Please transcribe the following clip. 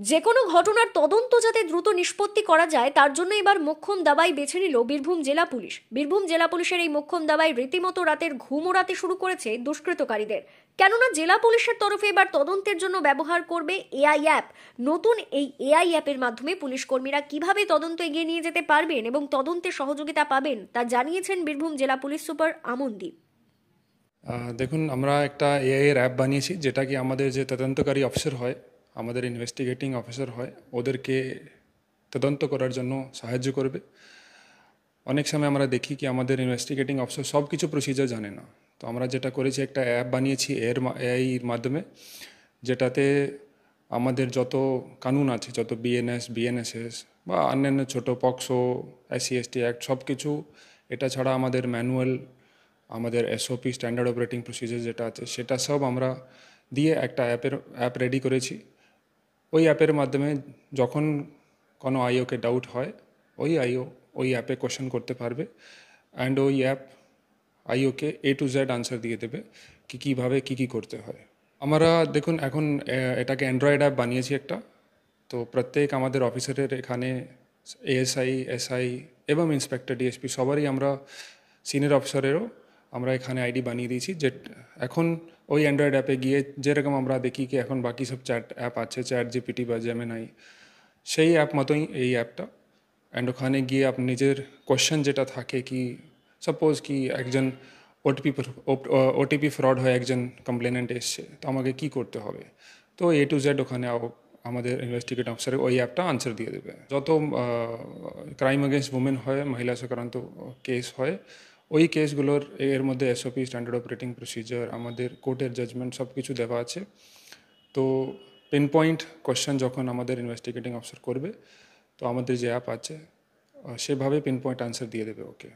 যে কোনো ঘটনার তদন্ত যাতে দ্রুত নিষ্পত্তি করা যায় তার জন্য এবার মোক্ষম দাবাই বেছে নিল বীরভূম জেলা পুলিশ। বীরভূম জেলা পুলিশের এই মোক্ষম দাবাই রীতিমতো রাতের ঘুম ওড়াতে শুরু করেছে দুষ্কৃতকারীদের। কেননা জেলা পুলিশের তরফে এবার তদন্তের জন্য ব্যবহার করবে এআই অ্যাপ। নতুন এই এআই অ্যাপের মাধ্যমে পুলিশ কর্মীরা কিভাবে তদন্ত এগিয়ে নিয়ে যেতে পারবেন এবং তদন্তে সহযোগিতা পাবেন তা জানিয়েছেন বীরভূম জেলা পুলিশ সুপার আমনদীপ। দেখুন, আমরা একটা এআই এর অ্যাপ বানিয়েছি, যেটা কি আমাদের যে তদন্তকারী অফিসার হয়, আমাদের ইনভেস্টিগেটিং অফিসার হয়, ওদেরকে তদন্ত করার জন্য সাহায্য করবে। অনেক সময় আমরা দেখি কি আমাদের ইনভেস্টিগেটিং অফিসার সব কিছু প্রসিজার জানে না। তো আমরা যেটা করেছি, একটা অ্যাপ বানিয়েছি এআইয়ের মাধ্যমে, যেটাতে আমাদের যত কানুন আছে, যত বিএনএস বিএনএসএস বা অন্যান্য ছোটো পক্সো SC/ST অ্যাক্ট সব কিছু, এটা ছাড়া আমাদের ম্যানুয়াল, আমাদের SOP স্ট্যান্ডার্ড অপারেটিং প্রসিজার যেটা আছে, সেটা সব আমরা দিয়ে একটা অ্যাপ রেডি করেছি। ওই অ্যাপের মাধ্যমে যখন কোনো আইওকে ডাউট হয়, ওই আইও ওই অ্যাপে কোশ্চেন করতে পারবে, অ্যান্ড ওই অ্যাপ আইওকে A to Z আনসার দিয়ে দেবে কি কীভাবে কী করতে হয়। আমরা দেখুন এখন এটাকে অ্যান্ড্রয়েড অ্যাপ বানিয়েছি একটা। তো প্রত্যেক আমাদের অফিসারের এখানে ASI SI এবং ইন্সপেক্টর DSP সবারই আমরা, সিনিয়র অফিসারেরও আমরা এখানে আইডি বানিয়ে দিয়েছি। যে এখন ওই অ্যান্ড্রয়েড অ্যাপে গিয়ে যেরকম আমরা দেখি কি এখন বাকি সব চ্যাট অ্যাপ আছে, ChatGPT বা জেমিনাই, সেই অ্যাপ মতোই এই অ্যাপটা। অ্যান্ড ওখানে গিয়ে আপনি নিজের কোশ্চেন যেটা থাকে কি, সাপোজ কি একজন ওটিপি ফ্রড হয়ে একজন কমপ্লেনেন্ট এসছে, তো আমাকে কি করতে হবে, তো A to Z ওখানে আমাদের ইনভেস্টিগেটিং অফিসার ওই অ্যাপটা আনসার দিয়ে দেবে। যত ক্রাইম এগেনস্ট উমেন হয়, মহিলা সংক্রান্ত কেস হয়, ওই কেসগুলোর এর মধ্যে SOP স্ট্যান্ডার্ড অপারেটিং প্রসিজার, আমাদের কোর্টের জাজমেন্ট সব কিছু দেওয়া আছে। তো পিন পয়েন্ট কোশ্চেন যখন আমাদের ইনভেস্টিগেটিং অফিসার করবে, তো আমাদের যে অ্যাপ আছে সেভাবে পিন পয়েন্ট আনসার দিয়ে দেবে ওকে।